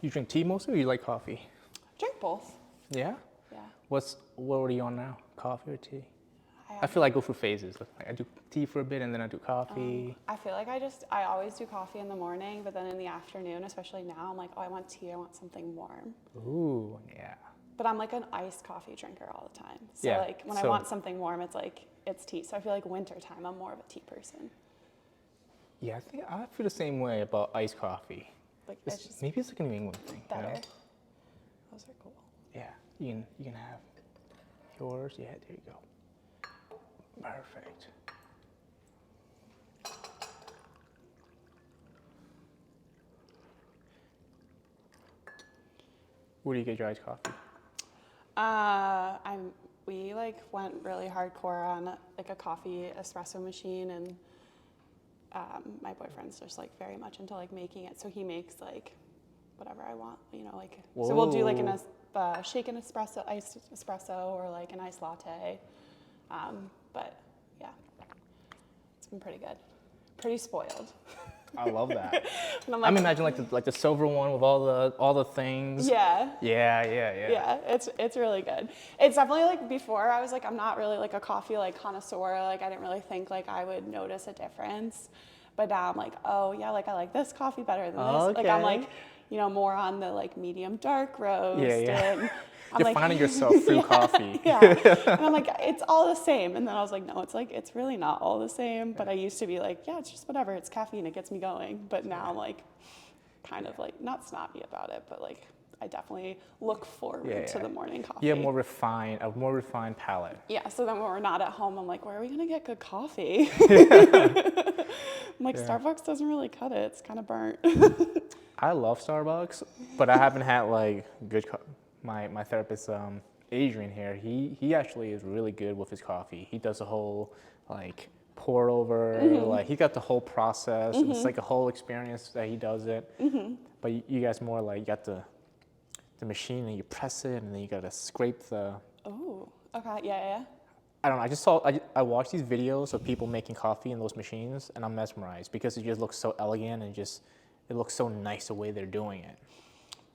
You drink tea mostly or you like coffee? Drink both. Yeah? Yeah. What are you on now? Coffee or tea? I have- feel like I go through phases. Like I do tea for a bit and then I do coffee. I feel like I always do coffee in the morning, but then in the afternoon, especially now, I'm like, oh, I want tea. I want something warm. Ooh, yeah. But I'm like an iced coffee drinker all the time. So Yeah, like when I want something warm, it's tea. So I feel like wintertime, I'm more of a tea person. Yeah, I think I feel the same way about iced coffee. Like it's just Maybe it's like a New England thing. better. You know? Those are cool. Yeah, you can have yours. Yeah, there you go. Perfect. Where do you get your iced coffee? We like went really hardcore on like a coffee espresso machine, and my boyfriend's just like very much into like making it. So he makes like whatever I want, you know, like so we'll do like an shaken espresso, iced espresso, or like an iced latte. But yeah, it's been pretty good. Pretty spoiled. I love that. I'm imagining like the silver one with all the things. Yeah. Yeah. Yeah, it's really good. It's definitely like before I was like I'm not really like a coffee like connoisseur. Like I didn't really think like I would notice a difference. But now I'm like, oh yeah, like I like this coffee better than this. Okay. Like I'm like, you know, more on the like medium dark roast. Yeah. And I'm You're like, finding yourself through coffee. Yeah. And I'm like, it's all the same. And then I was like, no, it's really not all the same. But I used to be like, yeah, it's just whatever. It's caffeine. It gets me going. But now I'm like, kind of like, not snobby about it, but like, I definitely look forward to the morning coffee. Yeah, a more refined palate. Yeah, so then when we're not at home, I'm like, where are we going to get good coffee? I'm like, Starbucks doesn't really cut it. It's kind of burnt. I love Starbucks, but I haven't had like good my therapist, Adrian here, he actually is really good with his coffee. He does the whole like pour over, like he got the whole process. And it's like a whole experience that he does it. But you guys more like you got the machine and you press it and then you gotta scrape the. Oh, okay, yeah. I don't know. I watched these videos of people making coffee in those machines, and I'm mesmerized because it just looks so elegant and it looks so nice the way they're doing it.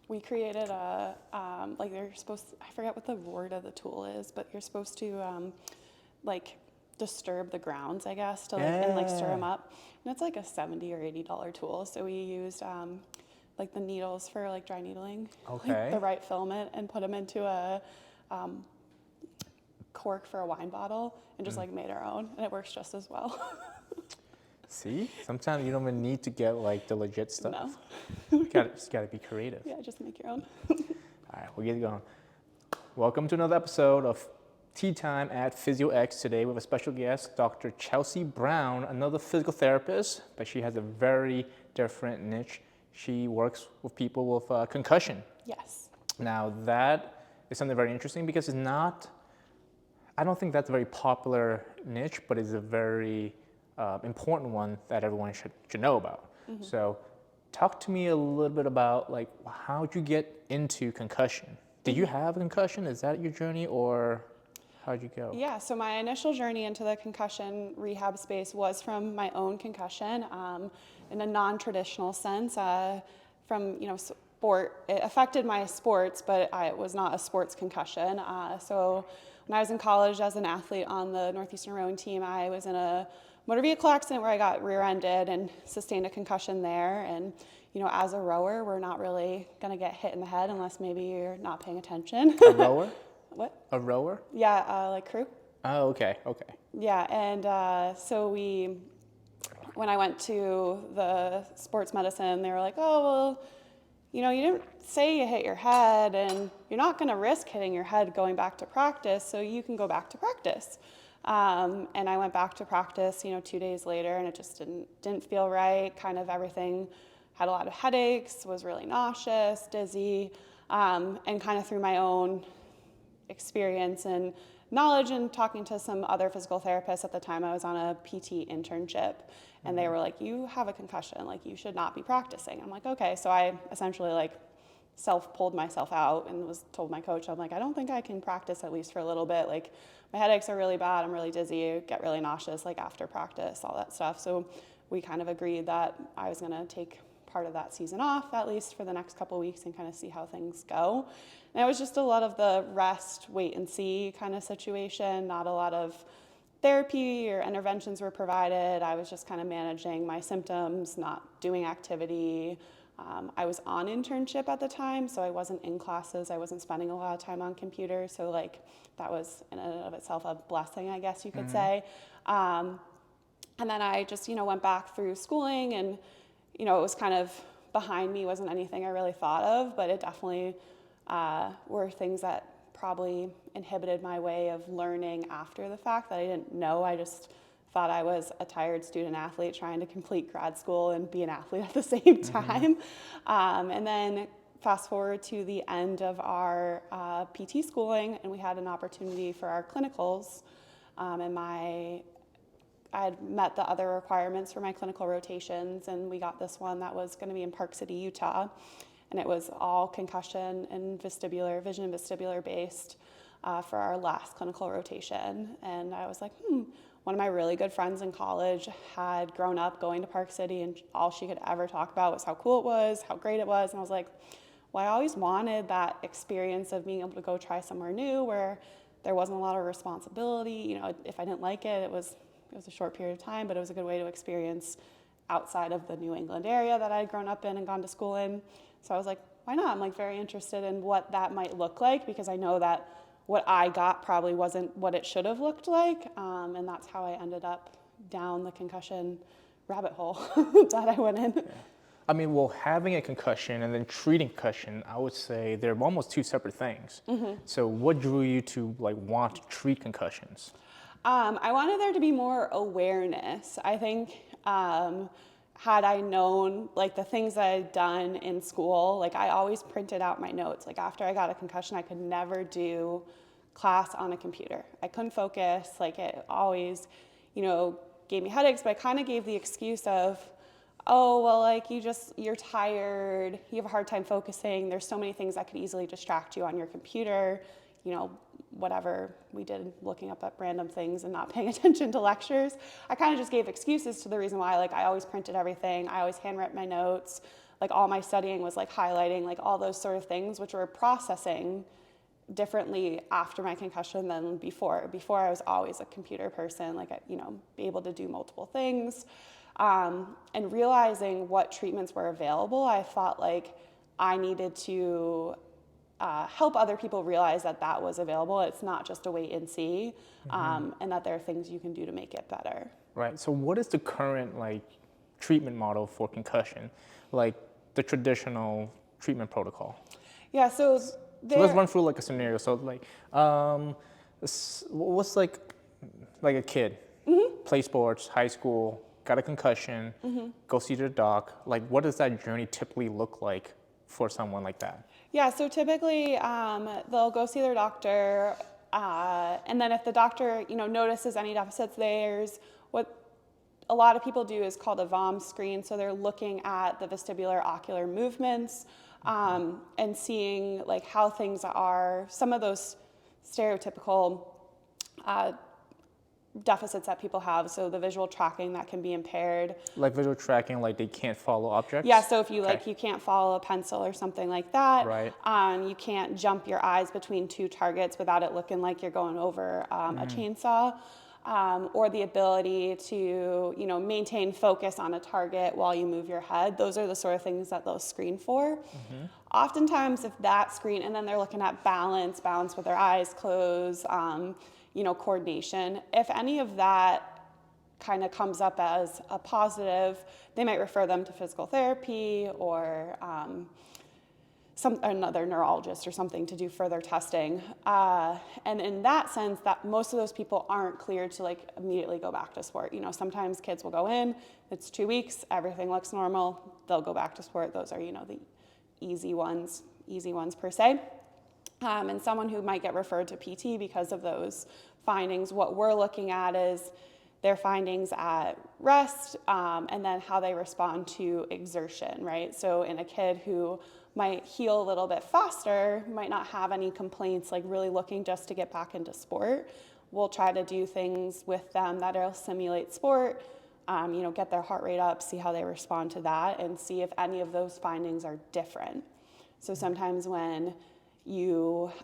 We created like they're supposed to, I forget what the word of the tool is, but you're supposed to like disturb the grounds, I guess, to like and like stir them up. And it's like a $70 or $80 tool. So we used like the needles for like dry needling, like the right filament, and put them into a cork for a wine bottle, and just like made our own, and it works just as well. See, sometimes you don't even need to get like the legit stuff. No. Just gotta be creative. Yeah, just make your own. All right, we'll get going. Welcome to another episode of Tea Time at PhysioX. Today we have a special guest, Dr. Chelsea Brown, another physical therapist, but she has a very different niche. She works with people with concussion. Yes. Now that is something very interesting because it's not, I don't think that's a very popular niche, but it's a very important one that everyone should know about. So talk to me a little bit about like how'd you get into concussion? Did you have a concussion? Is that your journey, or how'd you go? Yeah, so my initial journey into the concussion rehab space was from my own concussion in a non-traditional sense from, you know, sport. It affected my sports, but it was not a sports concussion. So when I was in college as an athlete on the Northeastern rowing team, I was in a motor vehicle accident where I got rear-ended and sustained a concussion there. And, you know, as a rower, we're not really going to get hit in the head unless maybe you're not paying attention. A rower? What? A rower? Yeah, like crew. Oh, okay. Yeah, and so when I went to the sports medicine, they were like, oh, well, you know, you didn't say you hit your head, and you're not going to risk hitting your head going back to practice, so you can go back to practice. And I went back to practice, you know, 2 days later, and it just didn't feel right. Kind of everything, had a lot of headaches, was really nauseous, dizzy, and kind of through my own experience and knowledge and talking to some other physical therapists at the time, I was on a PT internship, and they were like, you have a concussion, like you should not be practicing. I'm like, okay. So I essentially like pulled myself out and told my coach, I'm like, I don't think I can practice at least for a little bit. Like my headaches are really bad. I'm really dizzy, get really nauseous like after practice, all that stuff. So we kind of agreed that I was going to take part of that season off, at least for the next couple weeks, and kind of see how things go. And it was just a lot of the rest, wait and see kind of situation. Not a lot of therapy or interventions were provided. I was just kind of managing my symptoms, not doing activity. I was on internship at the time, so I wasn't in classes. I wasn't spending a lot of time on computers. So like that was in and of itself a blessing, I guess you could say. And then I just, went back through schooling, and, it was kind of behind me, wasn't anything I really thought of, but it definitely were things that probably inhibited my way of learning after the fact that I didn't know. I just thought I was a tired student athlete trying to complete grad school and be an athlete at the same time. And then fast forward to the end of our PT schooling, and we had an opportunity for our clinicals. And I had met the other requirements for my clinical rotations, and we got this one that was going to be in Park City, Utah. And it was all concussion and vestibular, vision and vestibular based for our last clinical rotation. And I was like, one of my really good friends in college had grown up going to Park City, and all she could ever talk about was how cool it was, how great it was. And I was like, well, I always wanted that experience of being able to go try somewhere new where there wasn't a lot of responsibility. If I didn't like it, it was a short period of time, but it was a good way to experience outside of the New England area that I had grown up in and gone to school in. So I was like, why not? I'm like very interested in what that might look like, because I know that what I got probably wasn't what it should have looked like. And that's how I ended up down the concussion rabbit hole that I went in. Yeah. I mean, well, having a concussion and then treating concussion, I would say they're almost two separate things. So what drew you to want to treat concussions? I wanted there to be more awareness. I think had I known the things that I'd done in school, I always printed out my notes. After I got a concussion, I could never do class on a computer. I couldn't focus. It always, gave me headaches, but I kind of gave the excuse of, oh, well, you're tired, you have a hard time focusing, there's so many things that could easily distract you on your computer, whatever we did, looking up at random things and not paying attention to lectures. I kind of just gave excuses to the reason why. I always printed everything. I always handwrote my notes. All my studying was highlighting, all those sort of things, which were processing differently after my concussion than before. Before, I was always a computer person, be able to do multiple things. And realizing what treatments were available, I thought I needed to help other people realize that was available. It's not just a wait and see, and that there are things you can do to make it better. Right. So what is the current treatment model for concussion, the traditional treatment protocol? Yeah. So let's run through a scenario. So what's a kid, play sports, high school, got a concussion, go see their doc. What does that journey typically look like for someone like that? Yeah, so typically they'll go see their doctor, and then if the doctor, notices any deficits, there's what a lot of people do is called a VOM screen. So they're looking at the vestibular ocular movements and seeing how things are, some of those stereotypical deficits that people have. So the visual tracking that can be impaired. Visual tracking, they can't follow objects? Yeah, so if you you can't follow a pencil or something like that. Right. You can't jump your eyes between two targets without it looking like you're going over a chainsaw. Or the ability to, maintain focus on a target while you move your head. Those are the sort of things that they'll screen for. Oftentimes, if that screen, and then they're looking at balance with their eyes closed, coordination. If any of that kind of comes up as a positive, they might refer them to physical therapy or another neurologist or something to do further testing. And in that sense, that most of those people aren't cleared to immediately go back to sport. Sometimes kids will go in, it's 2 weeks, everything looks normal, they'll go back to sport. Those are, the easy ones per se. And someone who might get referred to PT because of those findings, what we're looking at is their findings at rest and then how they respond to exertion, right? So in a kid who might heal a little bit faster, might not have any complaints, really looking just to get back into sport, we'll try to do things with them that'll simulate sport, get their heart rate up, see how they respond to that, and see if any of those findings are different. So sometimes when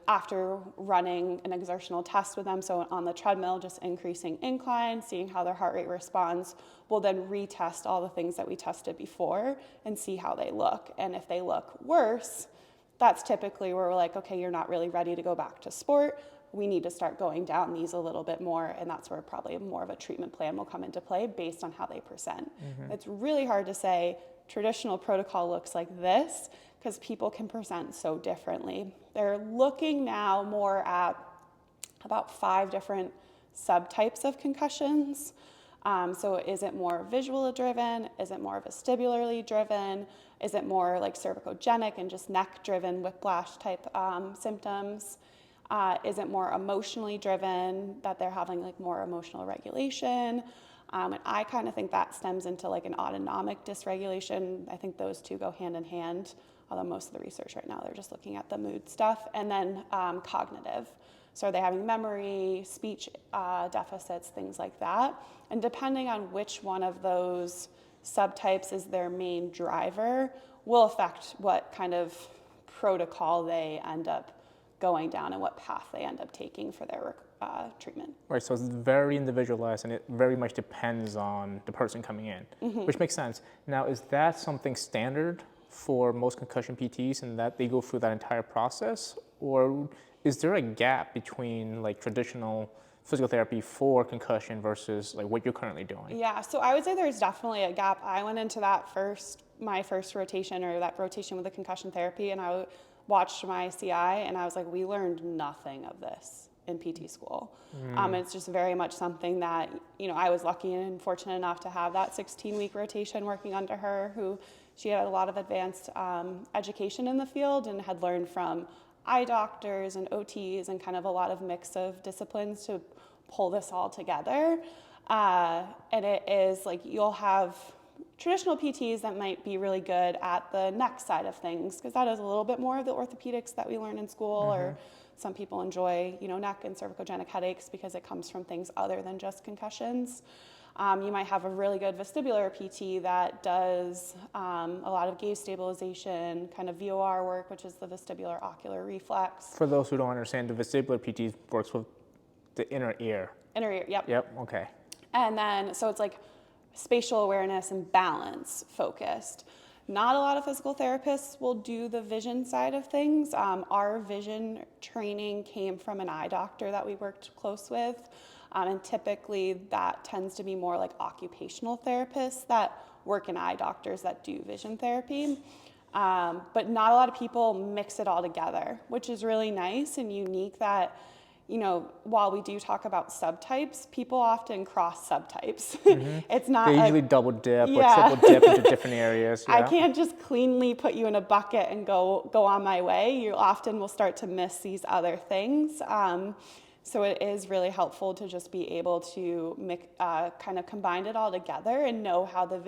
after running an exertional test with them, so on the treadmill, just increasing incline, seeing how their heart rate responds, we'll then retest all the things that we tested before and see how they look. And if they look worse, that's typically where we're like, okay, you're not really ready to go back to sport. We need to start going down these a little bit more, and that's where probably more of a treatment plan will come into play based on how they present. It's really hard to say traditional protocol looks like this because people can present so differently. They're looking now more at about 5 different subtypes of concussions. So is it more visual driven? Is it more vestibularly driven? Is it more like cervicogenic and just neck driven whiplash type symptoms? Is it more emotionally driven, that they're having like more emotional regulation? And I kind of think that stems into like an autonomic dysregulation. I think those two go hand in hand, although most of the research right now, they're just looking at the mood stuff. And then cognitive. So are they having memory, speech deficits, things like that? And depending on which one of those subtypes is their main driver will affect what kind of protocol they end up going down and what path they end up taking for their treatment. Right, so it's very individualized and it very much depends on the person coming in, which makes sense. Now, is that something standard for most concussion PTs and that they go through that entire process? Or is there a gap between like traditional physical therapy for concussion versus like what you're currently doing? Yeah, so I would say there's definitely a gap. I went into my first rotation, or that rotation with the concussion therapy, and I watched my CI and I was like, we learned nothing of this in PT school. It's just very much something that, I was lucky and fortunate enough to have that 16-week rotation working under her, who she had a lot of advanced education in the field and had learned from eye doctors and OTs and kind of a lot of mix of disciplines to pull this all together. And it is like, you'll have traditional PTs that might be really good at the neck side of things, because that is a little bit more of the orthopedics that we learn in school, or some people enjoy, neck and cervicogenic headaches because it comes from things other than just concussions. You might have a really good vestibular PT that does a lot of gaze stabilization, kind of VOR work, which is the vestibular ocular reflex. For those who don't understand, the vestibular PT works with the inner ear. Inner ear, yep. Yep, okay. And then, so it's like spatial awareness and balance focused. Not a lot of physical therapists will do the vision side of things. Our vision training came from an eye doctor that we worked close with. And typically that tends to be more like occupational therapists that work in eye doctors that do vision therapy. But not a lot of people mix it all together, which is really nice and unique that, while we do talk about subtypes, people often cross subtypes. It's not They usually double dip or Yeah. triple dip into different areas. Yeah. I can't just cleanly put you in a bucket and go on my way. You often will start to miss these other things. So it is really helpful to just be able to kind of combine it all together and know how the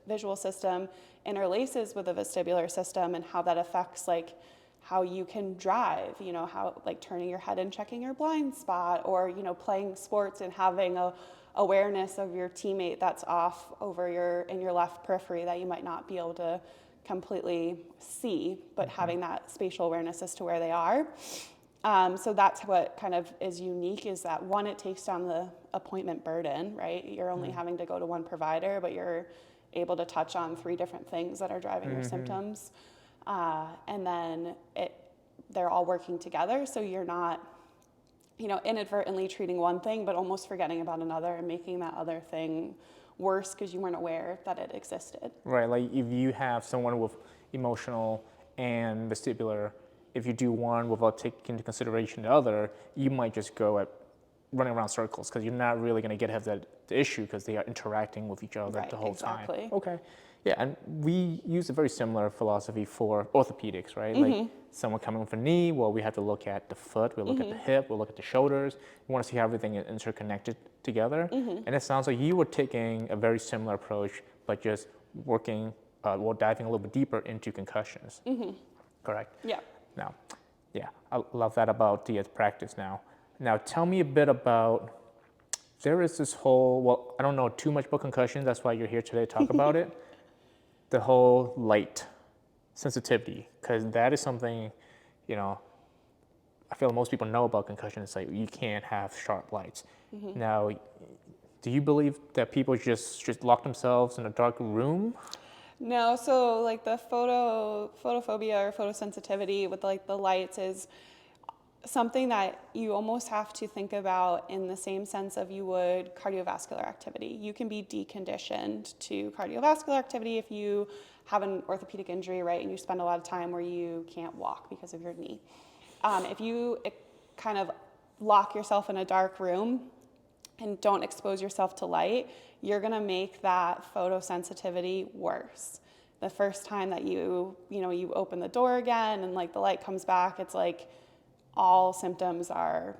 visual system interlaces with the vestibular system and how that affects like how you can drive, how like turning your head and checking your blind spot, or, playing sports and having a awareness of your teammate that's off over in your left periphery that you might not be able to completely see, but having that spatial awareness as to where they are. So that's what kind of is unique, is that one, it takes down the appointment burden, right? You're only having to go to one provider, but you're able to touch on 3 different things that are driving your symptoms. And then they're all working together, so you're not, inadvertently treating one thing, but almost forgetting about another and making that other thing worse because you weren't aware that it existed. Right, like if you have someone with emotional and vestibular, if you do one without taking into consideration the other, you might just go at running around circles because you're not really going to get the issue because they are interacting with each other the whole time. Okay. Yeah, and we use a very similar philosophy for orthopedics, right? Like someone coming with a knee, well, we have to look at the foot, we look at the hip, we look at the shoulders. We want to see how everything is interconnected together. And it sounds like you were taking a very similar approach, but just diving a little bit deeper into concussions. Correct? Yeah. Now, yeah, I love that about the practice now. Now, tell me a bit about there is this whole, well, I don't know too much about concussion. That's why you're here today to talk about it. The whole light sensitivity, because that is something, you know, I feel most people know about concussion. It's like you can't have sharp lights. Now, do you believe that people just lock themselves in a dark room? No, so like the photophobia or photosensitivity with like the lights is something that you almost have to think about in the same sense of you would cardiovascular activity. You can be deconditioned to cardiovascular activity if you have an orthopedic injury, right, and you spend a lot of time where you can't walk because of your knee. If you kind of lock yourself in a dark room and don't expose yourself to light, you're gonna make that photosensitivity worse. The first time that you open the door again and like the light comes back, it's like all symptoms are,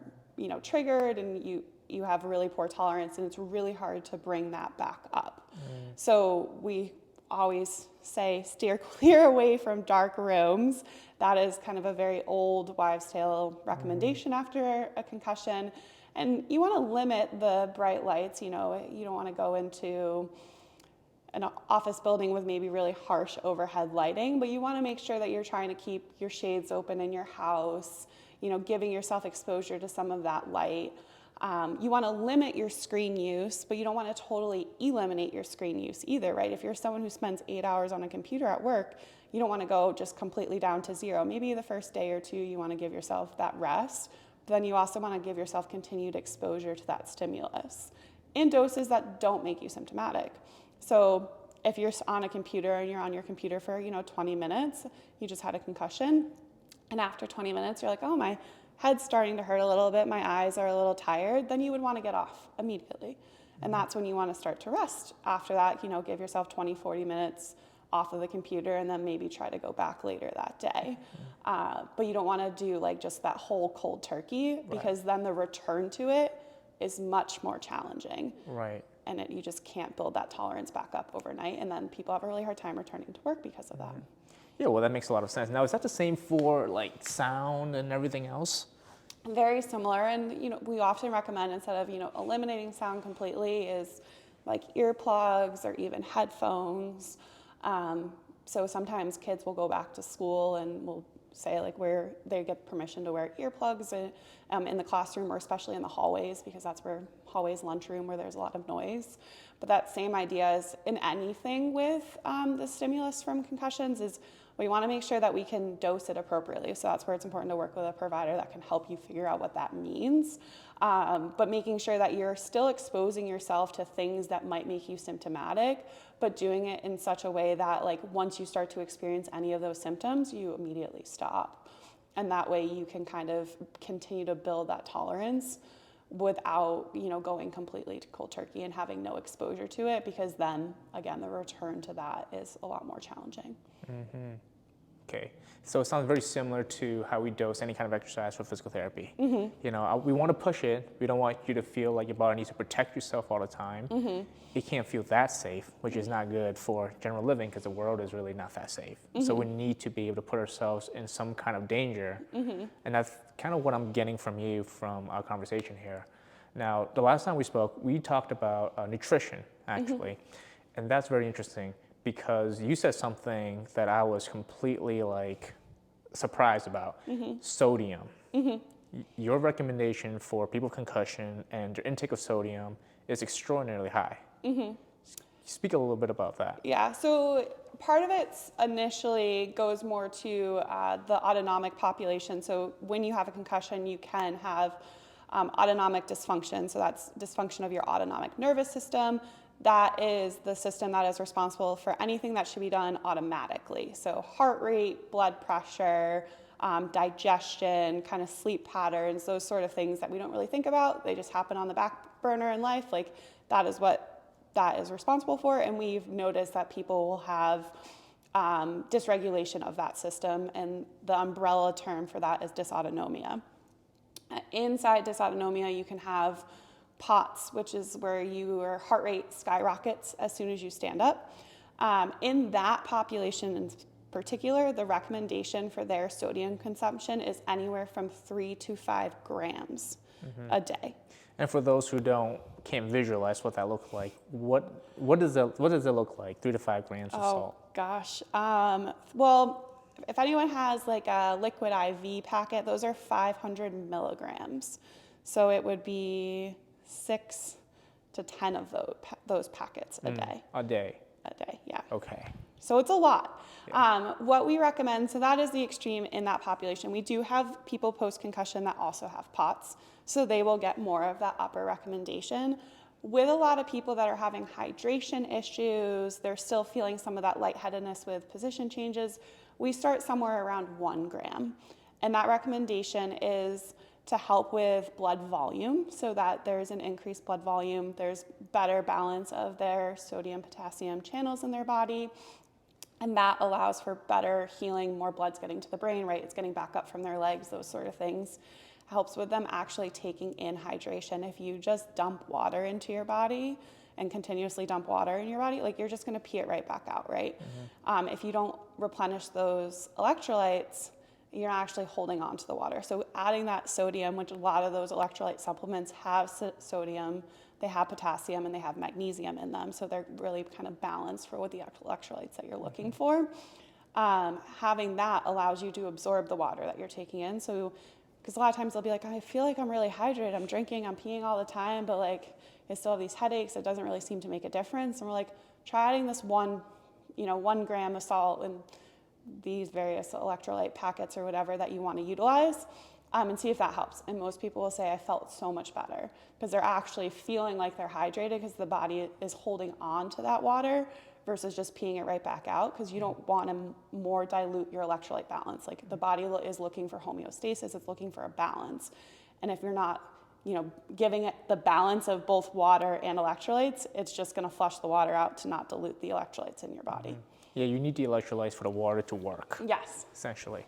triggered, and you have really poor tolerance, and it's really hard to bring that back up. So we always say steer clear away from dark rooms. That is kind of a very old wives' tale recommendation after a concussion. And you want to limit the bright lights. You don't want to go into an office building with maybe really harsh overhead lighting, but you want to make sure that you're trying to keep your shades open in your house, giving yourself exposure to some of that light. You want to limit your screen use, but you don't want to totally eliminate your screen use either, right? If you're someone who spends 8 hours on a computer at work, you don't want to go just completely down to zero. Maybe the first day or two, you want to give yourself that rest. But then you also want to give yourself continued exposure to that stimulus in doses that don't make you symptomatic. So if you're on a computer and you're on your computer for, 20 minutes, you just had a concussion, and after 20 minutes, you're like, oh, my head's starting to hurt a little bit, my eyes are a little tired, then you would want to get off immediately. And that's when you want to start to rest. After that, give yourself 20, 40 minutes off of the computer, and then maybe try to go back later that day. But you don't want to do like just that whole cold turkey, because then the return to it is much more challenging. Right. And you just can't build that tolerance back up overnight, and then people have a really hard time returning to work because of that. Yeah, well, that makes a lot of sense. Now, is that the same for like sound and everything else? Very similar, and we often recommend, instead of eliminating sound completely, is like earplugs or even headphones. So sometimes kids will go back to school and will say like where they get permission to wear earplugs in the classroom, or especially in the hallways, because that's where hallways, lunchroom, where there's a lot of noise. But that same idea is in anything with the stimulus from concussions is we want to make sure that we can dose it appropriately. So that's where it's important to work with a provider that can help you figure out what that means. But making sure that you're still exposing yourself to things that might make you symptomatic, but doing it in such a way that like once you start to experience any of those symptoms, you immediately stop. And that way you can kind of continue to build that tolerance without, going completely to cold turkey and having no exposure to it, because then again, the return to that is a lot more challenging. Okay, so it sounds very similar to how we dose any kind of exercise for physical therapy. We want to push it. We don't want you to feel like your body needs to protect yourself all the time. It can't feel that safe, which is not good for general living, because the world is really not that safe. So we need to be able to put ourselves in some kind of danger. And that's kind of what I'm getting from you from our conversation here. Now, the last time we spoke, we talked about nutrition, actually. And that's very interesting, because you said something that I was completely like surprised about. Sodium. Your recommendation for people with concussion and their intake of sodium is extraordinarily high. Speak a little bit about that. Yeah, so part of it initially goes more to the autonomic population. So when you have a concussion, you can have autonomic dysfunction. So that's dysfunction of your autonomic nervous system. That is the system that is responsible for anything that should be done automatically. So heart rate, blood pressure, digestion, kind of sleep patterns, those sort of things that we don't really think about. They just happen on the back burner in life. Like that is what that is responsible for. And we've noticed that people will have dysregulation of that system. And the umbrella term for that is dysautonomia. Inside dysautonomia, you can have POTS, which is where your heart rate skyrockets as soon as you stand up. In that population in particular, the recommendation for their sodium consumption is anywhere from 3 to 5 grams a day. And for those who can't visualize what that looks like, what does it look like? 3 to 5 grams of salt. Oh gosh. Well, if anyone has like a liquid IV packet, those are 500 milligrams. So it would be 6 to 10 of those packets a day. A day. A day, yeah. Okay. So it's a lot. Yeah. What we recommend, so that is the extreme in that population. We do have people post-concussion that also have POTS, so they will get more of that upper recommendation. With a lot of people that are having hydration issues, they're still feeling some of that lightheadedness with position changes, we start somewhere around 1 gram. And that recommendation is to help with blood volume so that there's an increased blood volume, there's better balance of their sodium potassium channels in their body, and that allows for better healing, more blood's getting to the brain, right? It's getting back up from their legs, those sort of things. Helps with them actually taking in hydration. If you just dump water into your body and continuously dump water in your body, like you're just gonna pee it right back out, right? If you don't replenish those electrolytes, you're not actually holding on to the water. So adding that sodium, which a lot of those electrolyte supplements have sodium, they have potassium, and they have magnesium in them. So they're really kind of balanced for what the electrolytes that you're looking for. Having that allows you to absorb the water that you're taking in. So, because a lot of times they'll be like, I feel like I'm really hydrated, I'm drinking, I'm peeing all the time, but like I still have these headaches, it doesn't really seem to make a difference. And we're like, try adding this 1 gram of salt and these various electrolyte packets or whatever that you want to utilize, and see if that helps. And most people will say, I felt so much better, because they're actually feeling like they're hydrated because the body is holding on to that water versus just peeing it right back out, because you don't want to more dilute your electrolyte balance. Like the body is looking for homeostasis, it's looking for a balance. And if you're not, giving it the balance of both water and electrolytes, it's just going to flush the water out to not dilute the electrolytes in your body. Yeah, you need the electrolytes for the water to work. Yes. Essentially.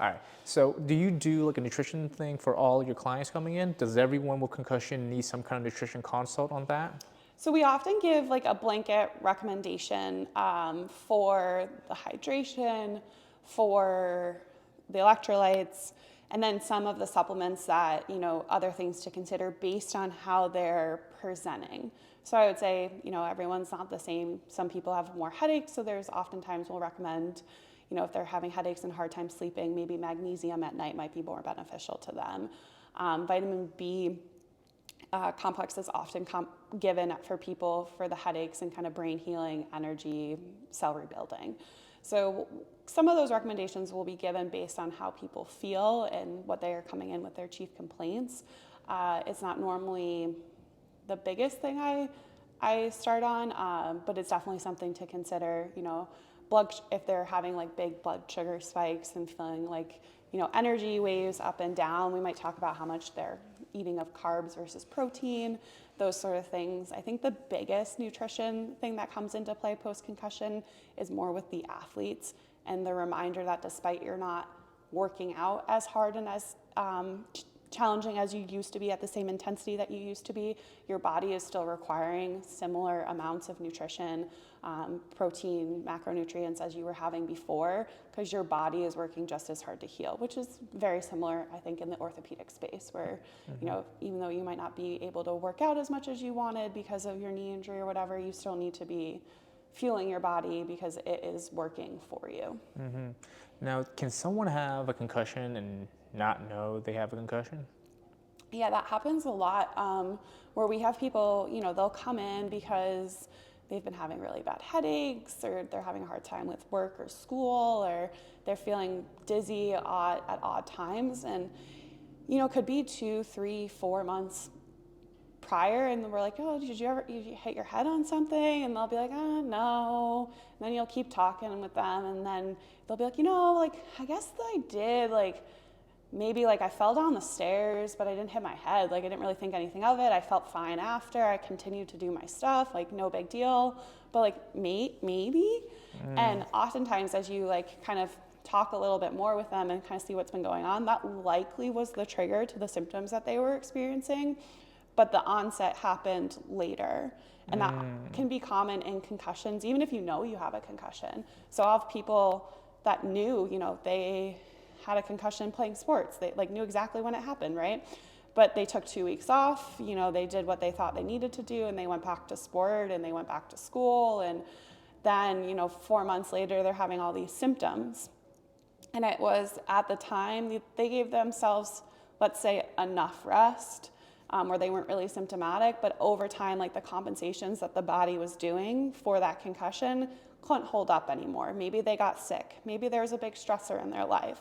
All right. So do you do like a nutrition thing for all your clients coming in? Does everyone with concussion need some kind of nutrition consult on that? So we often give like a blanket recommendation for the hydration, for the electrolytes, and then some of the supplements that, other things to consider based on how they're presenting. So I would say, everyone's not the same. Some people have more headaches, so there's oftentimes we'll recommend, if they're having headaches and hard time sleeping, maybe magnesium at night might be more beneficial to them. Vitamin B complex is often given for people for the headaches and kind of brain healing, energy, cell rebuilding. So some of those recommendations will be given based on how people feel and what they are coming in with their chief complaints. It's not normally the biggest thing I start on, but it's definitely something to consider. If they're having like big blood sugar spikes and feeling like, energy waves up and down, we might talk about how much they're eating of carbs versus protein, those sort of things. I think the biggest nutrition thing that comes into play post-concussion is more with the athletes, and the reminder that despite you're not working out as hard and as challenging as you used to be at the same intensity that you used to be, your body is still requiring similar amounts of nutrition, protein, macronutrients as you were having before, because your body is working just as hard to heal, which is very similar, I think, in the orthopedic space where, even though you might not be able to work out as much as you wanted because of your knee injury or whatever, you still need to be fueling your body because it is working for you. Mm-hmm. Now, can someone have a concussion and not know they have a concussion? Yeah, that happens a lot, where we have people, they'll come in because they've been having really bad headaches, or they're having a hard time with work or school, or they're feeling dizzy at odd times, and could be 2, 3, 4 months prior, and we're like, oh, did you hit your head on something? And they'll be like, oh, no. And then you'll keep talking with them, and then they'll be like, I guess I did, maybe I fell down the stairs, but I didn't hit my head. I didn't really think anything of it. I felt fine after. I continued to do my stuff, no big deal. But maybe. And oftentimes as you kind of talk a little bit more with them and kind of see what's been going on, that likely was the trigger to the symptoms that they were experiencing. But the onset happened later. And that can be common in concussions, even if you know you have a concussion. So I'll have people that knew, they had a concussion playing sports. They knew exactly when it happened, right? But they took 2 weeks off, they did what they thought they needed to do, and they went back to sport and they went back to school. And then, 4 months later, they're having all these symptoms. And it was at the time they gave themselves, let's say, enough rest where they weren't really symptomatic. But over time, like the compensations that the body was doing for that concussion couldn't hold up anymore. Maybe they got sick. Maybe there was a big stressor in their life.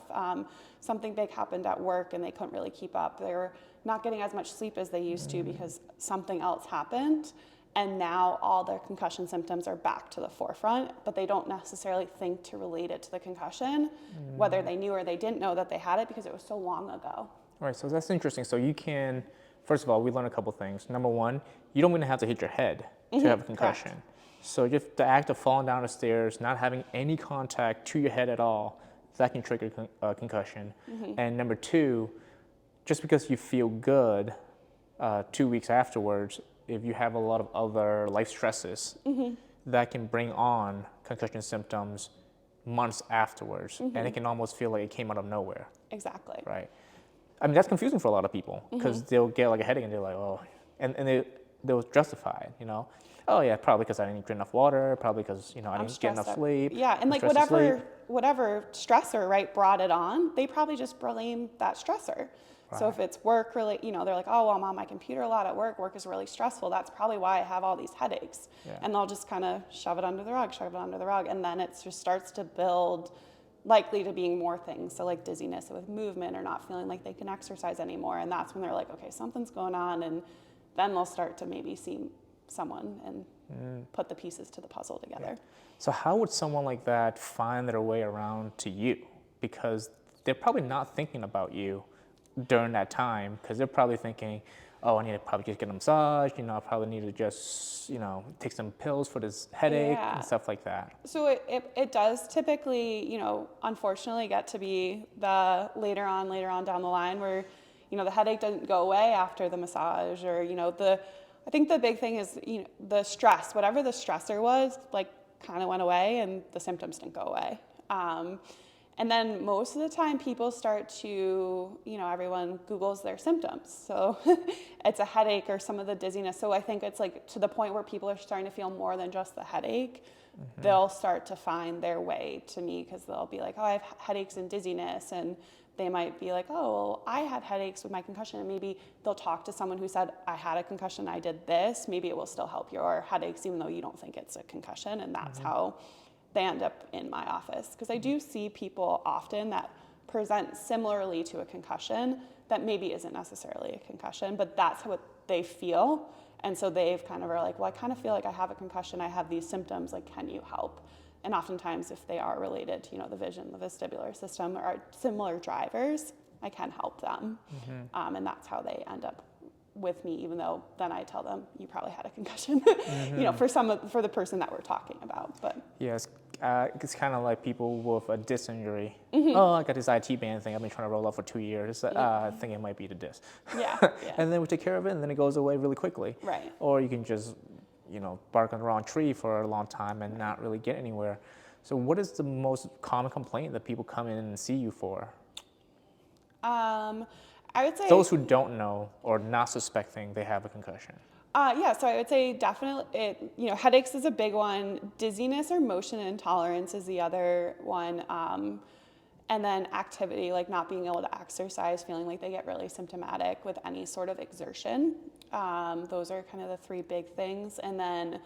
Something big happened at work and they couldn't really keep up. They were not getting as much sleep as they used to because something else happened. And now all their concussion symptoms are back to the forefront, but they don't necessarily think to relate it to the concussion, whether they knew or they didn't know that they had it because it was so long ago. All right, so that's interesting. So you can, first of all, we learned a couple things. Number one, you don't even have to hit your head to have a concussion. Correct. So just the act of falling down the stairs, not having any contact to your head at all, that can trigger a concussion. And number two, just because you feel good 2 weeks afterwards, if you have a lot of other life stresses, that can bring on concussion symptoms months afterwards. And it can almost feel like it came out of nowhere. Exactly. Right. I mean, that's confusing for a lot of people because they'll get like a headache and they're like, oh, and they'll justify it, Oh yeah, probably because I didn't drink enough water, probably because, I didn't get enough sleep. Yeah, and like whatever stressor, right, brought it on, they probably just blame that stressor. Right. So if it's work really, they're like, oh, well, I'm on my computer a lot at work. Work is really stressful. That's probably why I have all these headaches. Yeah. And they'll just kind of shove it under the rug. And then it just starts to build likely to being more things. So like dizziness with movement or not feeling like they can exercise anymore. And that's when they're like, okay, something's going on. And then they'll start to maybe see someone and put the pieces to the puzzle together. Yeah. So how would someone like that find their way around to you? Because they're probably not thinking about you during that time, because they're probably thinking, oh, I need to probably just get a massage, I probably need to just, take some pills for this headache and stuff like that. So it does typically, unfortunately get to be the later on down the line where, the headache doesn't go away after the massage or, I think the big thing is, the stress, whatever the stressor was, like kind of went away and the symptoms didn't go away. And then most of the time people start to, everyone Googles their symptoms. So it's a headache or some of the dizziness. So I think it's like to the point where people are starting to feel more than just the headache. They'll start to find their way to me because they'll be like, oh, I have headaches and dizziness. And they might be like, oh, well, I had headaches with my concussion. And maybe they'll talk to someone who said, I had a concussion, I did this. Maybe it will still help your headaches, even though you don't think it's a concussion. And that's how they end up in my office. Because I do see people often that present similarly to a concussion that maybe isn't necessarily a concussion, but that's what they feel. And so they've kind of are like, well, I kind of feel like I have a concussion. I have these symptoms. Like, can you help? And oftentimes, if they are related to, the vision, the vestibular system, or similar drivers, I can help them. And that's how they end up with me, even though then I tell them, you probably had a concussion, for the person that we're talking about. But yes, it's kind of like people with a disc injury. Oh, I got this IT band thing I've been trying to roll out for 2 years. I think it might be the disc. Yeah. And then we take care of it, and then it goes away really quickly. Right. Or you can just bark on the wrong tree for a long time and not really get anywhere. So what is the most common complaint that people come in and see you for? I would say those who don't know or not suspecting they have a concussion. So I would say definitely, headaches is a big one. Dizziness or motion intolerance is the other one. And then activity, like not being able to exercise, feeling like they get really symptomatic with any sort of exertion. Those are kind of the three big things. And then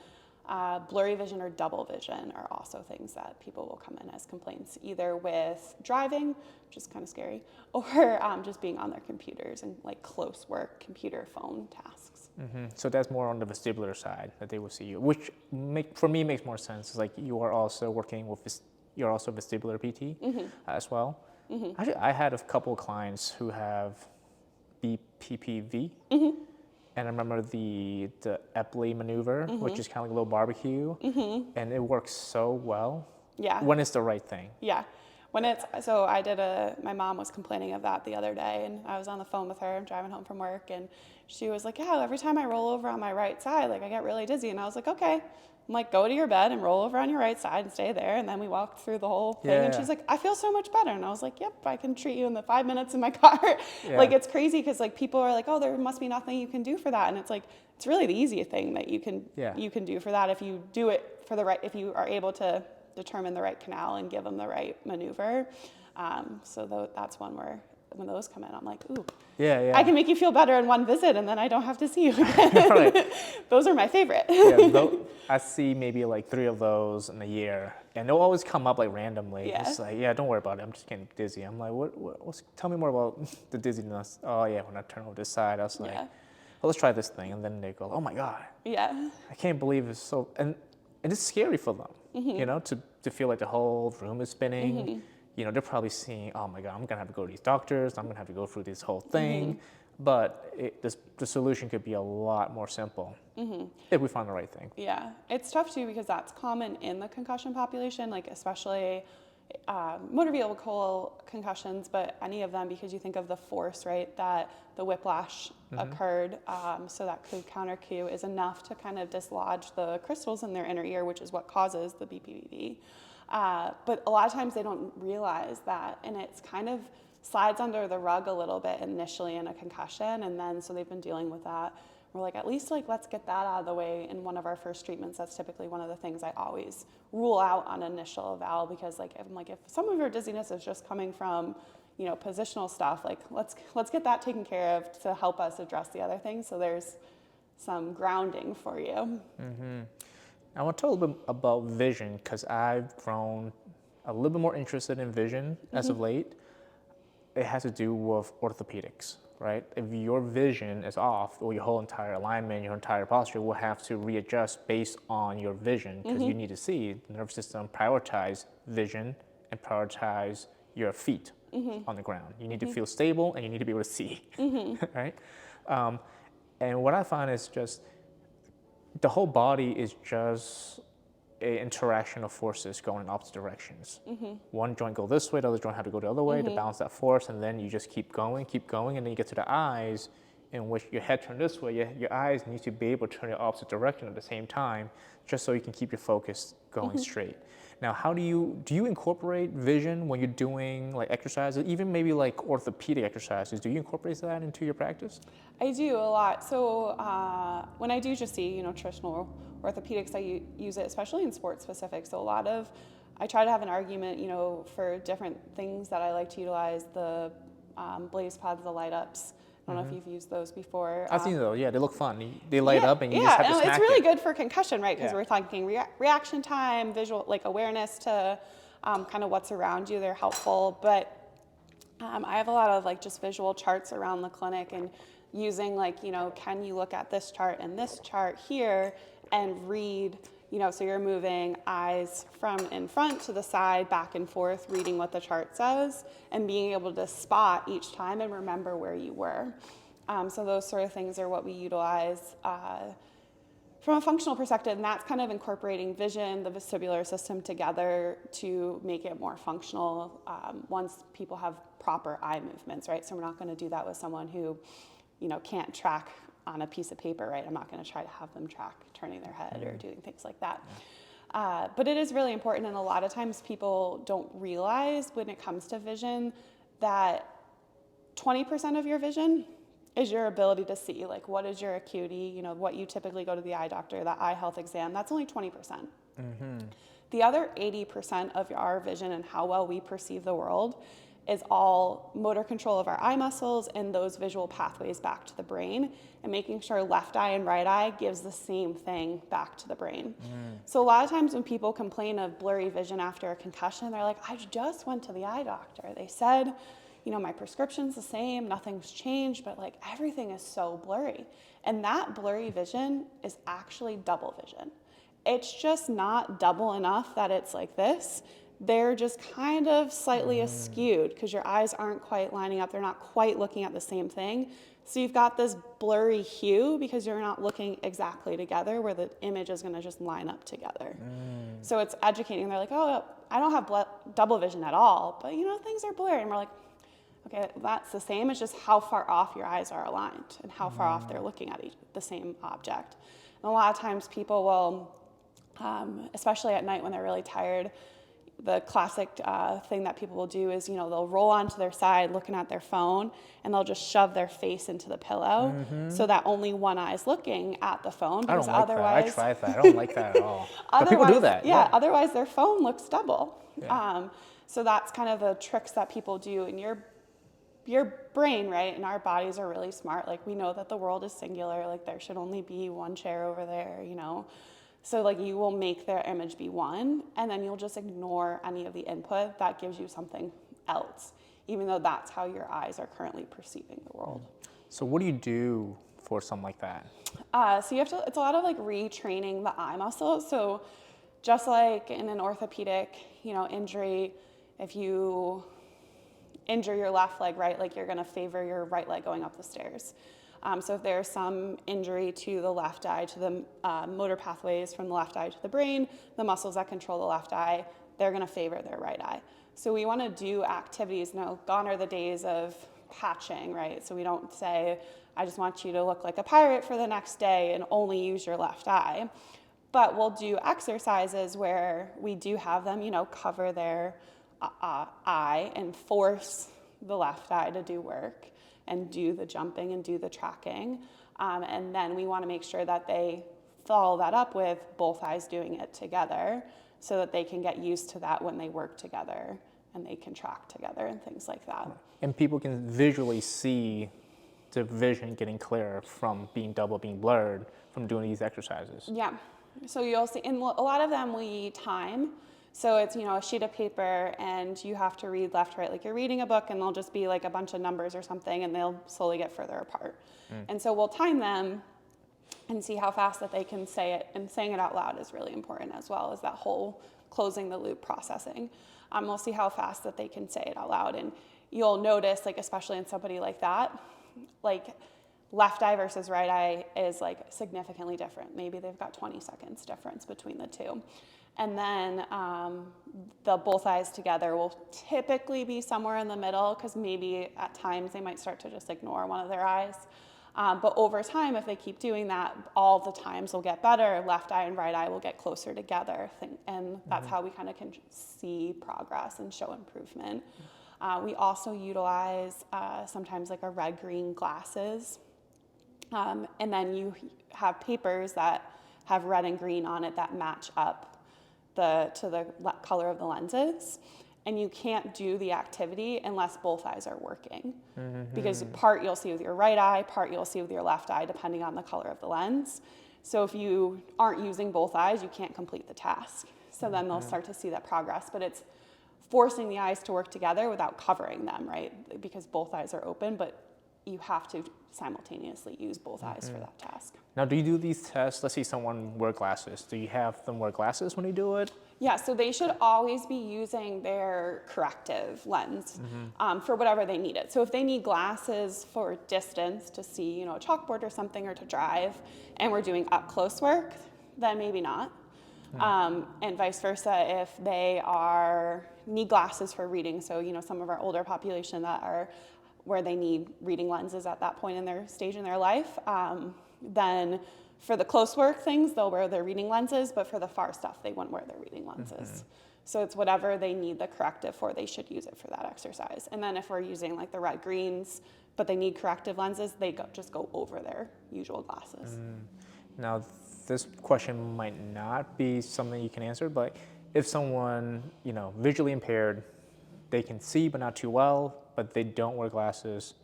blurry vision or double vision are also things that people will come in as complaints, either with driving, which is kind of scary, or just being on their computers and like close work, computer, phone tasks. So that's more on the vestibular side that they will see you, which for me makes more sense. It's like you are also working with you're also vestibular PT as well. Actually, I had a couple of clients who have BPPV. And I remember the Epley maneuver, which is kind of like a little barbecue, and it works so well. Yeah. When it's the right thing. Yeah. My mom was complaining of that the other day, and I was on the phone with her. I'm driving home from work, and she was like, yeah, every time I roll over on my right side, like I get really dizzy. And I was like, okay, I'm like, go to your bed and roll over on your right side and stay there. And then we walked through the whole thing. And she's like, I feel so much better. And I was like, yep, I can treat you in the 5 minutes in my car. Like, it's crazy because like people are like, oh, there must be nothing you can do for that. And it's like, it's really the easiest thing that you can do for that if you do it for the right, if you are able to determine the right canal and give them the right maneuver. So that's one where when those come in, I'm like, ooh, I can make you feel better in one visit and then I don't have to see you again. Right. Those are my favorite. I see maybe like 3 of those in a year, and they'll always come up like randomly. It's like, don't worry about it. I'm just getting dizzy. I'm like, tell me more about the dizziness. Oh yeah, when I turn over this side, I was like, well, let's try this thing. And then they go, oh my God. Yeah. I can't believe it's so, and it's scary for them, you know, to feel like the whole room is spinning. You know, they're probably seeing, oh my God, I'm gonna have to go to these doctors. I'm gonna have to go through this whole thing. But the solution could be a lot more simple if we find the right thing. Yeah, it's tough too because that's common in the concussion population, like especially motor vehicle concussions, but any of them because you think of the force, right, that the whiplash occurred. So that counter cue is enough to kind of dislodge the crystals in their inner ear, which is what causes the BPPV. But a lot of times they don't realize that, and it's kind of slides under the rug a little bit initially in a concussion, and then so they've been dealing with that. We're like, at least like let's get that out of the way in one of our first treatments. That's typically one of the things I always rule out on initial eval because like I'm like if some of your dizziness is just coming from, you know, positional stuff, like let's get that taken care of to help us address the other things. So there's some grounding for you. I want to talk a little bit about vision because I've grown a little bit more interested in vision as of late. It has to do with orthopedics, right? If your vision is off, or your whole entire alignment, your entire posture will have to readjust based on your vision because you need to see the nervous system prioritize vision and prioritize your feet on the ground. You need to feel stable and you need to be able to see, right? And what I find is just the whole body is just an interaction of forces going in opposite directions. One joint go this way, the other joint have to go the other way to balance that force, and then you just keep going, and then you get to the eyes, in which your head turned this way, your eyes need to be able to turn the opposite direction at the same time, just so you can keep your focus going straight. Now, how do you incorporate vision when you're doing like exercises, even maybe like orthopedic exercises? Do you incorporate that into your practice? I do a lot. So when I do just see, traditional orthopedics, I use it, especially in sports specific. So I try to have an argument, for different things that I like to utilize, the blaze pads, the light ups. I don't know if you've used those before. I've seen those. Yeah, they look fun. They light up, and you just have to smack it. It's really good for concussion, right? Because we're talking reaction time, visual, like awareness to kind of what's around you. They're helpful, but I have a lot of like just visual charts around the clinic and using like can you look at this chart and this chart here and read. So you're moving eyes from in front to the side, back and forth, reading what the chart says, and being able to spot each time and remember where you were. So those sort of things are what we utilize from a functional perspective, and that's kind of incorporating vision, the vestibular system together to make it more functional once people have proper eye movements, right? So we're not going to do that with someone who, can't track on a piece of paper, right? I'm not going to try to have them track turning their head or doing things like that. But it is really important, and a lot of times people don't realize when it comes to vision that 20% of your vision is your ability to see. Like, what is your acuity? What you typically go to the eye doctor, that eye health exam, that's only 20%. The other 80% of our vision and how well we perceive the world is all motor control of our eye muscles and those visual pathways back to the brain, and making sure left eye and right eye gives the same thing back to the brain. So a lot of times when people complain of blurry vision after a concussion, they're like, I just went to the eye doctor. They said, my prescription's the same, nothing's changed, but like everything is so blurry. And that blurry vision is actually double vision. It's just not double enough that it's like this. They're just kind of slightly askewed because your eyes aren't quite lining up. They're not quite looking at the same thing. So you've got this blurry hue because you're not looking exactly together where the image is going to just line up together. So it's educating. They're like, oh, I don't have double vision at all, but things are blurry. And we're like, okay, that's the same. It's just how far off your eyes are aligned and how far off they're looking at the same object. And a lot of times people will especially at night when they're really tired. The classic thing that people will do is, they'll roll onto their side looking at their phone, and they'll just shove their face into the pillow so that only one eye is looking at the phone. I Because don't like otherwise, that. I tried that. I don't like that at all. But people do that. Yeah, otherwise their phone looks double. Yeah. So that's kind of the tricks that people do. And your brain, right, and our bodies are really smart. Like, we know that the world is singular. Like, there should only be one chair over there, So like, you will make their image be one, and then you'll just ignore any of the input that gives you something else, even though that's how your eyes are currently perceiving the world. So what do you do for something like that? So you have to, it's a lot of like retraining the eye muscle. So just like in an orthopedic, injury, if you injure your left leg, right, like you're going to favor your right leg going up the stairs. So if there's some injury to the left eye, to the motor pathways from the left eye to the brain, the muscles that control the left eye, they're going to favor their right eye. So we want to do activities. Gone are the days of patching, right? So we don't say, I just want you to look like a pirate for the next day and only use your left eye. But we'll do exercises where we do have them, cover their eye and force the left eye to do work and do the jumping and do the tracking. And then we want to make sure that they follow that up with both eyes doing it together so that they can get used to that when they work together and they can track together and things like that. And people can visually see the vision getting clearer from being double, being blurred from doing these exercises. Yeah. So you'll see, in a lot of them we time. So it's, a sheet of paper and you have to read left, right, like you're reading a book and there'll just be like a bunch of numbers or something and they'll slowly get further apart. And so we'll time them and see how fast that they can say it, and saying it out loud is really important as well as that whole closing the loop processing. We'll see how fast that they can say it out loud, and you'll notice, like, especially in somebody like that, like left eye versus right eye is like significantly different. Maybe they've got 20 seconds difference between the two. And then the both eyes together will typically be somewhere in the middle, because maybe at times they might start to just ignore one of their eyes. But over time, if they keep doing that, all the times will get better. Left eye and right eye will get closer together. And that's how we kind of can see progress and show improvement. We also utilize sometimes like a red-green glasses. And then you have papers that have red and green on it that match up to the color of the lenses, and you can't do the activity unless both eyes are working, because part you'll see with your right eye, part you'll see with your left eye, depending on the color of the lens. So if you aren't using both eyes, you can't complete the task. So then they'll start to see that progress, but it's forcing the eyes to work together without covering them, right? Because both eyes are open, but you have to simultaneously use both eyes for that task. Now, do you do these tests? Let's see someone wear glasses. Do you have them wear glasses when you do it? Yeah, so they should always be using their corrective lens for whatever they need it. So if they need glasses for distance to see, a chalkboard or something, or to drive, and we're doing up close work, then maybe not. And vice versa, if they need glasses for reading. So, some of our older population that are where they need reading lenses at that point in their stage in their life, then for the close work things, they'll wear their reading lenses, but for the far stuff, they won't wear their reading lenses. So it's whatever they need the corrective for, they should use it for that exercise. And then if we're using like the red greens, but they need corrective lenses, they just go over their usual glasses. Now, this question might not be something you can answer, but if someone, visually impaired, they can see but not too well, but they don't wear glasses,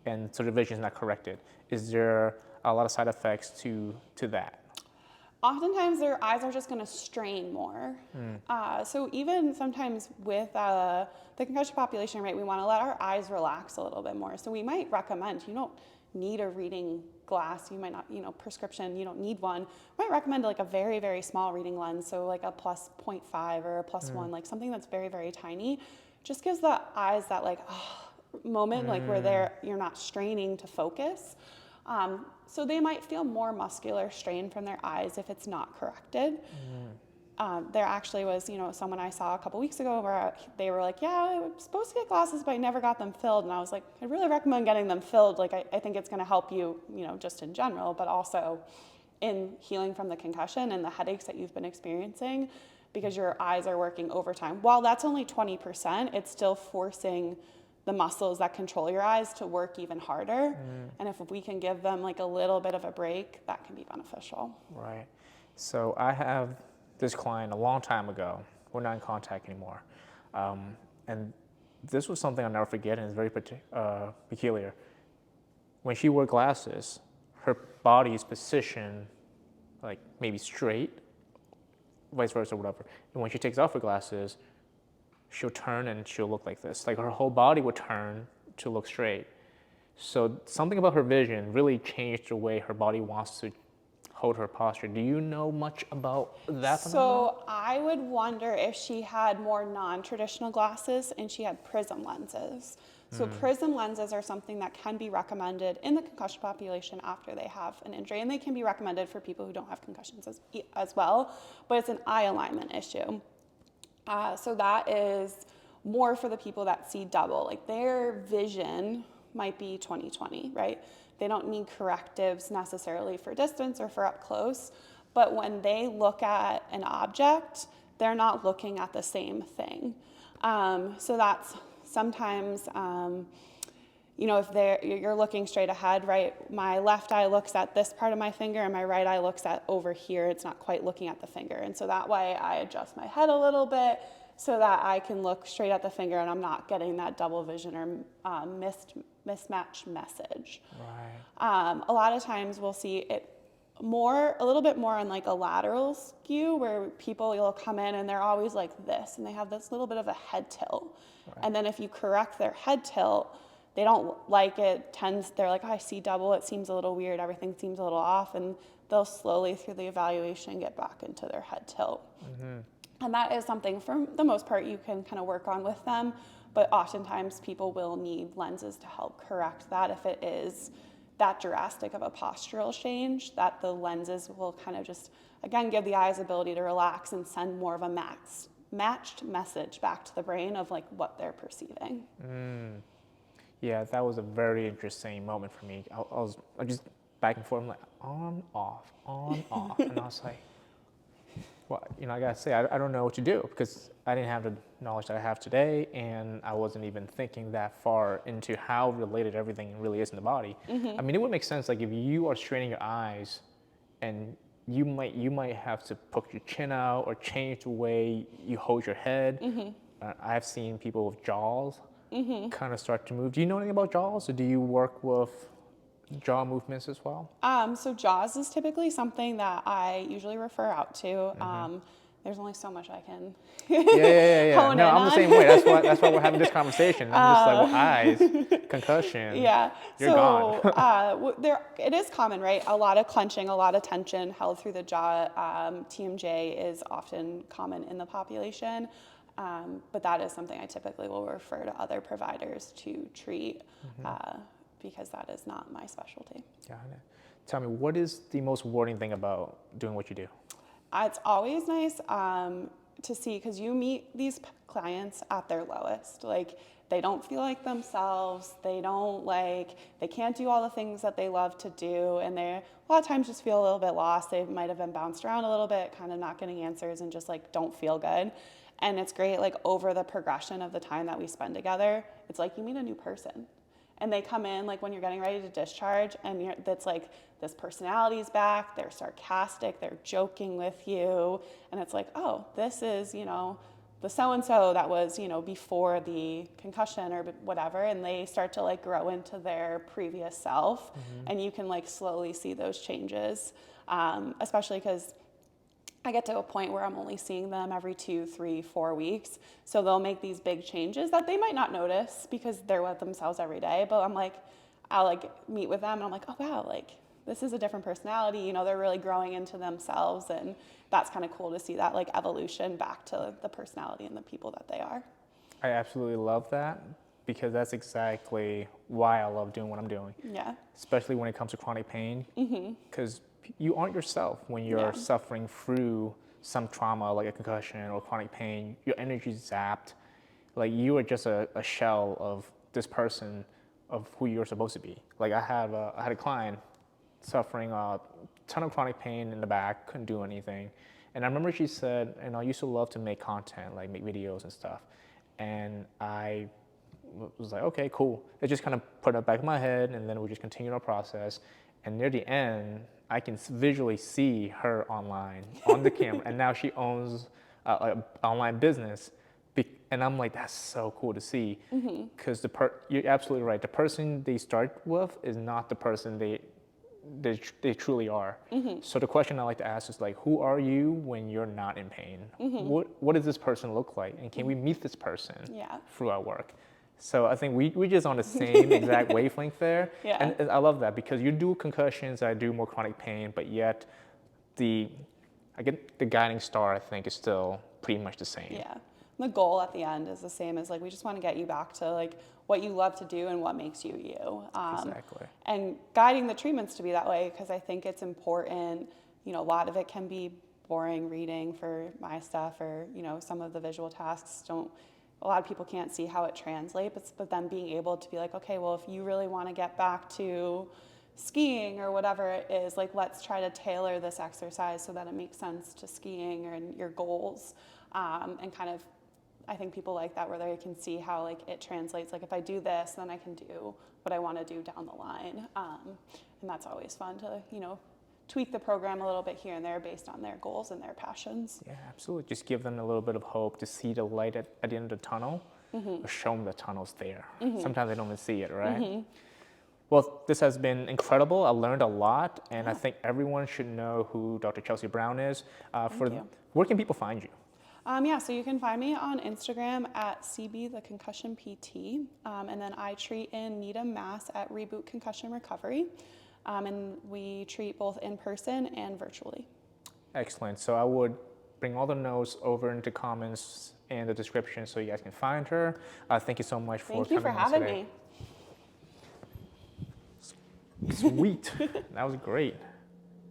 and so the vision is not corrected, is there a lot of side effects to that? Oftentimes their eyes are just going to strain more. So even sometimes with the concussion population, right, we want to let our eyes relax a little bit more. So we might recommend, you don't need a reading glass, you might not, prescription, you don't need one. We might recommend like a very, very small reading lens, so like a plus 0.5 or a plus 1, like something that's very, very tiny. Just gives the eyes that like moment, like where you're not straining to focus. So they might feel more muscular strain from their eyes if it's not corrected. There actually was, someone I saw a couple weeks ago where they were like, yeah, I'm supposed to get glasses, but I never got them filled. And I was like, I'd really recommend getting them filled. Like, I think it's going to help you, just in general, but also in healing from the concussion and the headaches that you've been experiencing, because your eyes are working overtime. While that's only 20%, it's still forcing the muscles that control your eyes to work even harder. And if we can give them like a little bit of a break, that can be beneficial. Right. So I have this client a long time ago. We're not in contact anymore. And this was something I'll never forget, and it's very peculiar. When she wore glasses, her body is positioned like maybe straight, vice versa, whatever. And when she takes off her glasses, she'll turn and she'll look like this. Like her whole body would turn to look straight. So something about her vision really changed the way her body wants to hold her posture. Do you know much about that phenomenon? So I would wonder if she had more non-traditional glasses and she had prism lenses. So prism lenses are something that can be recommended in the concussion population after they have an injury, and they can be recommended for people who don't have concussions as well, but it's an eye alignment issue. So that is more for the people that see double. Like their vision might be 20/20, right? They don't need correctives necessarily for distance or for up close, but when they look at an object, they're not looking at the same thing. So that's sometimes, if you're looking straight ahead, right? My left eye looks at this part of my finger and my right eye looks at over here. It's not quite looking at the finger. And so that way I adjust my head a little bit so that I can look straight at the finger and I'm not getting that double vision or mismatched message. Right. A lot of times we'll see it a little bit more on like a lateral skew, where people will come in and they're always like this and they have this little bit of a head tilt. Right. And then if you correct their head tilt, they don't like it. They're like, oh, I see double. It seems a little weird. Everything seems a little off. And they'll slowly through the evaluation get back into their head tilt. And that is something for the most part you can kind of work on with them. But oftentimes people will need lenses to help correct that if it is that drastic of a postural change, that the lenses will kind of just, again, give the eyes ability to relax and send more of a matched message back to the brain of like what they're perceiving. Yeah, that was a very interesting moment for me. I was just back and forth, I'm like, on, off, and I was like, well, I gotta say, I don't know what to do, because I didn't have the knowledge that I have today, and I wasn't even thinking that far into how related everything really is in the body. I mean, it would make sense, like if you are straining your eyes, and you might have to poke your chin out or change the way you hold your head. I've seen people with jaws kind of start to move. Do you know anything about jaws, or do you work with jaw movements as well? So jaws is typically something that I usually refer out to. There's only so much I can hone No, in I'm the on. same way. That's why we're having this conversation. I'm just like, well, eyes, concussion. Yeah. You're gone. It is common, right? A lot of clenching, a lot of tension held through the jaw. TMJ is often common in the population. But that is something I typically will refer to other providers to treat because that is not my specialty. Got it. Tell me, what is the most rewarding thing about doing what you do? It's always nice to see, because you meet these clients at their lowest. Like, they don't feel like themselves. They can't do all the things that they love to do. And they a lot of times just feel a little bit lost. They might have been bounced around a little bit, kind of not getting answers, and just like don't feel good. And it's great, like over the progression of the time that we spend together, it's like you meet a new person. And they come in like when you're getting ready to discharge, and that's like this personality's back, they're sarcastic, they're joking with you, and it's like, oh, this is, the so-and-so that was, before the concussion or whatever, and they start to like grow into their previous self, and you can like slowly see those changes, especially because I get to a point where I'm only seeing them every 2, 3, 4 weeks. So they'll make these big changes that they might not notice because they're with themselves every day. But I'll like meet with them and I'm like, oh wow, like this is a different personality. They're really growing into themselves, and that's kind of cool to see that like evolution back to the personality and the people that they are. I absolutely love that, because that's exactly why I love doing what I'm doing. Yeah. Especially when it comes to chronic pain, because you aren't yourself when you're suffering through some trauma like a concussion or chronic pain. Your energy's zapped. Like, you are just a shell of this person, of who you're supposed to be. Like, I had a client suffering ton of chronic pain in the back, couldn't do anything. And I remember she said, and I used to love to make content, like make videos and stuff. And I was like, okay, cool. It just kind of put it back in my head, and then we just continued our process. And near the end, I can visually see her online on the camera, and now she owns an online business. And I'm like, that's so cool to see, because you're absolutely right. The person they start with is not the person they truly are. So the question I like to ask is like, who are you when you're not in pain? What does this person look like, and can we meet this person through our work? So I think we're just on the same exact wavelength there. Yeah. And I love that, because you do concussions, I do more chronic pain, but yet the guiding star, I think, is still pretty much the same. Yeah. The goal at the end is the same as like, we just want to get you back to like what you love to do and what makes you you. Exactly. And guiding the treatments to be that way, because I think it's important. You know, a lot of it can be boring reading for my stuff, or, you know, some of the visual tasks a lot of people can't see how it translates, but then being able to be like, okay, well, if you really want to get back to skiing or whatever it is, like, let's try to tailor this exercise so that it makes sense to skiing or your goals. And kind of, I think people like that, where they can see how like it translates. Like, if I do this, then I can do what I want to do down the line. And that's always fun to, you know, tweak the program a little bit here and there based on their goals and their passions. Yeah, absolutely. Just give them a little bit of hope to see the light at the end of the tunnel, or show them the tunnel's there. Sometimes they don't even see it, right? Well, this has been incredible. I learned a lot, and I think everyone should know who Dr. Chelsea Brown is. Where can people find you? So you can find me on Instagram at CB the Concussion PT, and then I treat in Needham, Mass at Reboot Concussion Recovery, and we treat both in person and virtually. Excellent. So I would bring all the notes over into comments and the description so you guys can find her. Thank you so much for coming on today. Thank you for having me. Sweet. That was great.